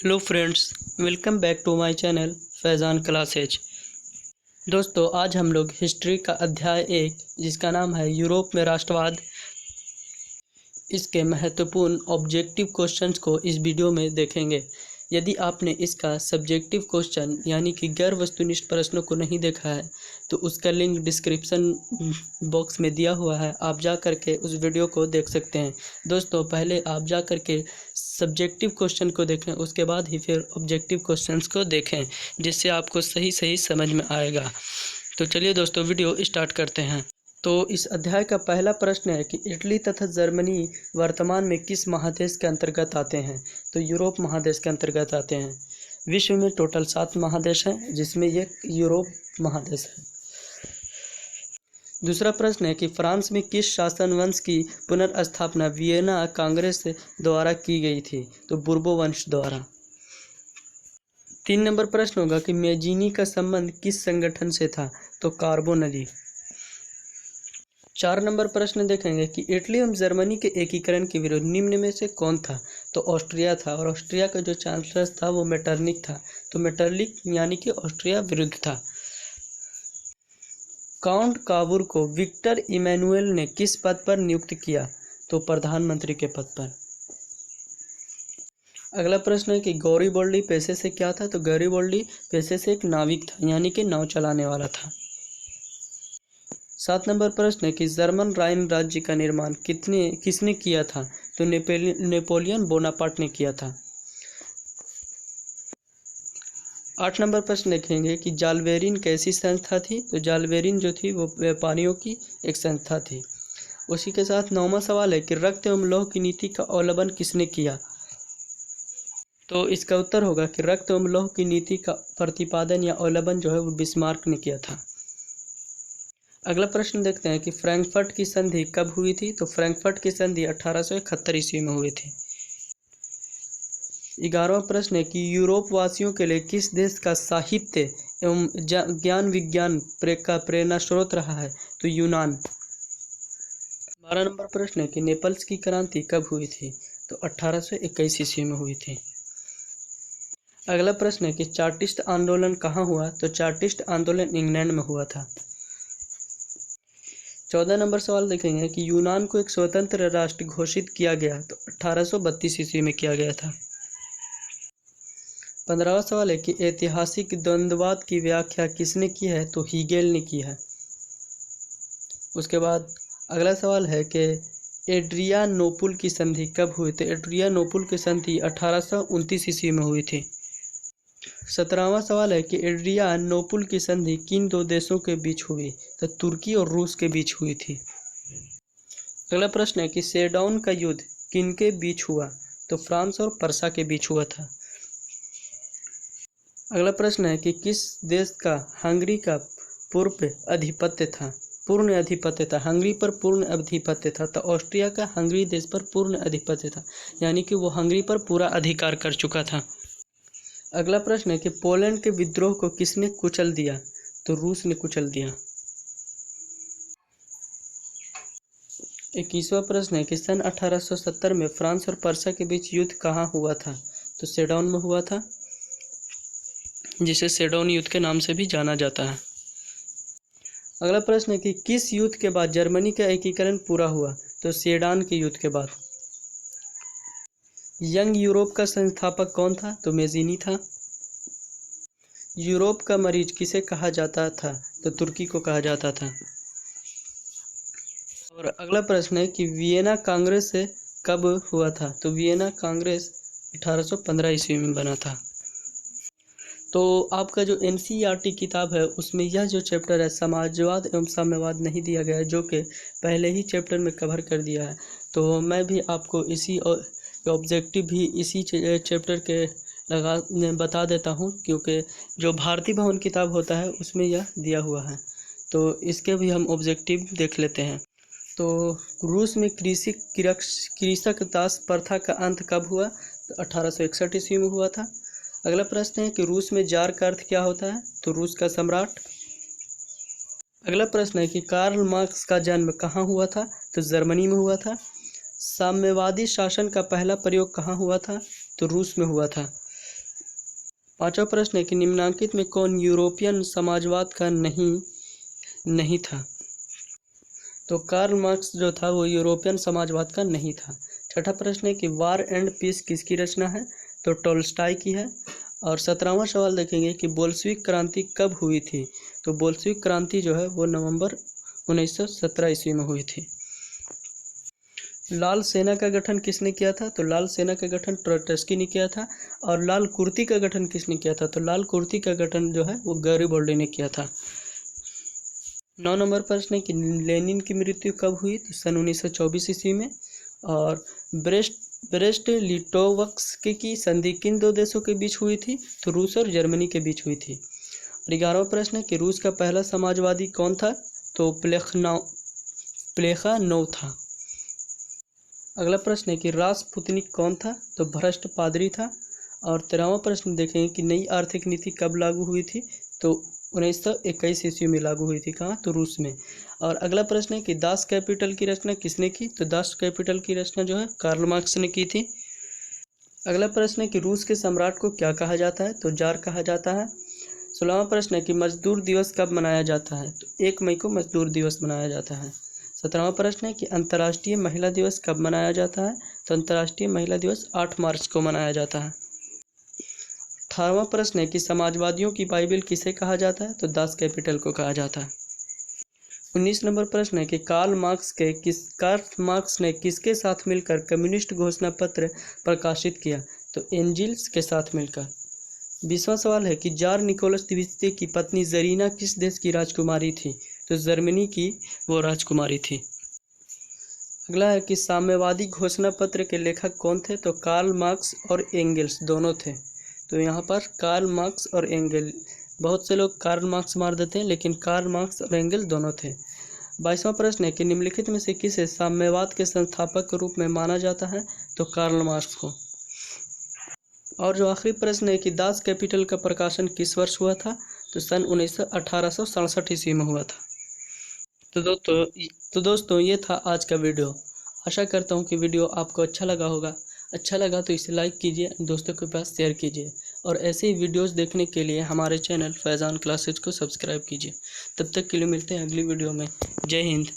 Hello friends, welcome back to my channel Faizan classes. दोस्तों, आज हम लोग हिस्ट्री का अध्याय 1 जिसका नाम है यूरोप में राष्ट्रवाद, इसके महत्वपूर्ण ऑब्जेक्टिव क्वेश्चंस को इस वीडियो में देखेंगे। यदि आपने इसका सब्जेक्टिव क्वेश्चन यानी कि गैर वस्तुनिष्ठ प्रश्नों को नहीं देखा है तो उसका लिंक डिस्क्रिप्शन बॉक्स में दिया हुआ है, आप जा कर के उस वीडियो को देख सकते हैं। दोस्तों, पहले आप जा कर के सब्जेक्टिव क्वेश्चन को देखें, उसके बाद ही फिर ऑब्जेक्टिव क्वेश्चंस को देखें, जिससे आपको सही सही समझ में आएगा। तो चलिए दोस्तों, वीडियो स्टार्ट करते हैं। तो इस अध्याय का पहला प्रश्न है कि इटली तथा जर्मनी वर्तमान में किस महादेश के अंतर्गत आते हैं। तो यूरोप महादेश के अंतर्गत आते हैं। विश्व में टोटल 7 महादेश हैं, जिसमें ये यूरोप महादेश है। दूसरा प्रश्न है कि फ्रांस में किस शासन वंश की पुनर्स्थापना वियना कांग्रेस द्वारा की गई थी। तो बुर्बो वंश द्वारा। 3 नंबर प्रश्न होगा कि मेजीनी का संबंध किस संगठन से था। तो कार्बोनरी। 4 नंबर प्रश्न देखेंगे कि इटली एवं जर्मनी के एकीकरण के विरुद्ध निम्न में से कौन था। तो ऑस्ट्रिया था, और ऑस्ट्रिया का जो चांसलर था वो मेटरनिक था। तो मेटरनिक यानी कि ऑस्ट्रिया विरुद्ध था। काउंट काबूर को विक्टर इमैनुएल ने किस पद पर नियुक्त किया। तो प्रधानमंत्री के पद पर। अगला प्रश्न है कि गैरिबॉल्डी पेशे से क्या था। तो गैरिबॉल्डी पेशे से एक नाविक था, यानी कि नाव चलाने वाला था। 7 नंबर प्रश्न है कि जर्मन राइन राज्य का निर्माण किसने किया था। तो नेपोलियन बोनापार्ट ने किया था। 8 नंबर प्रश्न देखेंगे कि जालवेरिन कैसी संस्था थी। तो जालवेरिन जो थी वो व्यापारियों की एक संस्था थी। उसी के साथ 9वां सवाल है कि रक्त एवं लौह की नीति का अवलंबन किसने किया। तो इसका उत्तर होगा कि रक्त एवं लौह की नीति का प्रतिपादन या अवलंबन जो है वो बिस्मार्क ने किया था। अगला प्रश्न देखते हैं कि फ्रैंकफर्ट की संधि कब हुई थी। तो फ्रैंकफर्ट की संधि 1871 ईस्वी में हुई थी। 11वां प्रश्न है कि यूरोप वासियों के लिए किस देश का साहित्य एवं ज्ञान विज्ञान का प्रेरणा स्रोत रहा है। तो यूनान। 12 नंबर प्रश्न है कि नेपल्स की क्रांति कब हुई थी। तो 1821 ईस्वी में हुई थी। अगला प्रश्न है कि चार्टिस्ट आंदोलन कहाँ हुआ। तो चार्टिस्ट आंदोलन इंग्लैंड में हुआ था। 14 नंबर सवाल देखेंगे कि यूनान को एक स्वतंत्र राष्ट्र घोषित किया गया। तो 1832 ईस्वी में किया गया था। 15वां सवाल है कि ऐतिहासिक द्वंद्ववाद की व्याख्या किसने की है। तो हीगेल ने की है। उसके बाद अगला सवाल है कि एड्रियानोपुल की संधि कब हुई। तो एड्रियानोपुल की संधि 1829 ईस्वी में हुई थी। 17वां सवाल है कि एड्रियानोपुल की संधि किन 2 देशों के बीच हुई। तो तुर्की और रूस के बीच हुई थी। अगला प्रश्न है कि सेडाउन का युद्ध किनके बीच हुआ। तो फ्रांस और पर्सा के बीच हुआ था। अगला प्रश्न है कि किस देश का हंगरी का पूर्ण आधिपत्य था। हंगरी पर पूर्ण आधिपत्य था। तो ऑस्ट्रिया का हंगरी देश पर पूर्ण आधिपत्य था, यानी कि वो हंगरी पर पूरा अधिकार कर चुका था। अगला प्रश्न है कि पोलैंड के विद्रोह को किसने कुचल दिया। तो रूस ने कुचल दिया। 21वां प्रश्न है कि सन 1870 में फ्रांस और पर्सा के बीच युद्ध कहाँ हुआ था। तो सेडाउन में हुआ था, जिसे सेडाउन युद्ध के नाम से भी जाना जाता है। अगला प्रश्न है कि किस युद्ध के बाद जर्मनी का एकीकरण पूरा हुआ। तो सेडान के युद्ध के बाद। यंग यूरोप का संस्थापक कौन था। तो मेजीनी था। यूरोप का मरीज किसे कहा जाता था। तो तुर्की को कहा जाता था। और अगला प्रश्न है कि वियना कांग्रेस से कब हुआ था। तो वियना कांग्रेस 1815 ईस्वी में बना था। तो आपका जो NCERT किताब है उसमें यह जो चैप्टर है समाजवाद एवं साम्यवाद नहीं दिया गया है, जो कि पहले ही चैप्टर में कवर कर दिया है। तो मैं भी आपको इसी ऑब्जेक्टिव भी इसी चैप्टर के बता देता हूँ, क्योंकि जो भारती भवन किताब होता है उसमें यह दिया हुआ है। तो इसके भी हम ऑब्जेक्टिव देख लेते हैं। तो रूस में कृषक दास प्रथा का अंत कब हुआ। तो 1861 ईस्वी में हुआ था। अगला प्रश्न है कि रूस में जार का अर्थ क्या होता है। तो रूस का सम्राट। अगला प्रश्न है कि कार्ल मार्क्स का जन्म कहाँ हुआ था। तो जर्मनी में हुआ था। साम्यवादी शासन का पहला प्रयोग कहाँ हुआ था। तो रूस में हुआ था। 5वां प्रश्न है कि निम्नलिखित में कौन यूरोपियन समाजवाद का नहीं था। तो कार्ल मार्क्स जो था वो यूरोपियन समाजवाद का नहीं था। 6ठा प्रश्न है कि वार एंड पीस किसकी रचना है। तो टोल्स्टॉय की है। और 17वां सवाल देखेंगे कि बोल्शेविक क्रांति कब हुई थी। तो बोल्शेविक क्रांति जो है वो नवंबर 1917 ईस्वी में हुई थी। लाल सेना का गठन किसने किया था। तो लाल सेना का गठन ट्रोट्स्की ने किया था। और लाल कुर्ती का गठन किसने किया था। तो लाल कुर्ती का गठन जो है वो गैरिबॉल्डी ने किया था। 9 नंबर प्रश्न है कि लेनिन की मृत्यु कब हुई। तो सन 1924 ईस्वी में। और ब्रेस्ट लिटोवस्क की संधि किन दो देशों के बीच हुई थी। तो रूस और जर्मनी के बीच हुई थी। और 11वां प्रश्न है कि रूस का पहला समाजवादी कौन था। तो प्लेखानोव था। अगला प्रश्न है कि रासपुतिनिक कौन था। तो भ्रष्ट पादरी था। और 13वां प्रश्न देखेंगे कि नई आर्थिक नीति कब लागू हुई थी। तो 1921 ईस्वी में लागू हुई थी। कहाँ। तो रूस में। और अगला प्रश्न है कि दास कैपिटल की रचना किसने की। तो दास कैपिटल की रचना जो है कार्ल मार्क्स ने की थी। अगला प्रश्न है कि रूस के सम्राट को क्या कहा जाता है। तो जार कहा जाता है। 16वां प्रश्न है कि मजदूर दिवस कब मनाया जाता है। तो 1 मई को मजदूर दिवस मनाया जाता है। 17वां प्रश्न है कि अंतर्राष्ट्रीय महिला दिवस कब मनाया जाता है। तो अंतर्राष्ट्रीय महिला दिवस 8 मार्च को मनाया जाता है। 18वां प्रश्न है कि समाजवादियों की बाइबल किसे कहा जाता है। तो दास कैपिटल को कहा जाता है। 19 नंबर प्रश्न है कि कार्ल मार्क्स ने किसके साथ मिलकर कम्युनिस्ट घोषणा पत्र प्रकाशित किया। तो एंजिल्स के साथ मिलकर। 20वां सवाल है कि जार निकोलस द्वितीय की पत्नी जरीना किस देश की राजकुमारी थी। तो जर्मनी की वो राजकुमारी थी। अगला है कि साम्यवादी घोषणा पत्र के लेखक कौन थे। तो कार्ल मार्क्स और एंगल्स दोनों थे। तो यहाँ पर कार्ल मार्क्स और एंगल, बहुत से लोग कार्ल मार्क्स मार देते हैं, लेकिन कार्ल मार्क्स और एंगल दोनों थे। 22वां प्रश्न है कि निम्नलिखित में से किसे साम्यवाद के संस्थापक के रूप में माना जाता है। तो कार्ल मार्क्स को। और जो आखिरी प्रश्न है कि दास कैपिटल का प्रकाशन किस वर्ष हुआ था। तो सन 1867 ईस्वी में हुआ था। तो दोस्तों ये था आज का वीडियो। आशा करता हूँ कि वीडियो आपको अच्छा लगा होगा। अच्छा लगा तो इसे लाइक कीजिए, दोस्तों के पास शेयर कीजिए। और ऐसे ही वीडियोस देखने के लिए हमारे चैनल फैज़ान क्लासेज को सब्सक्राइब कीजिए। तब तक के लिए मिलते हैं अगली वीडियो में। जय हिंद।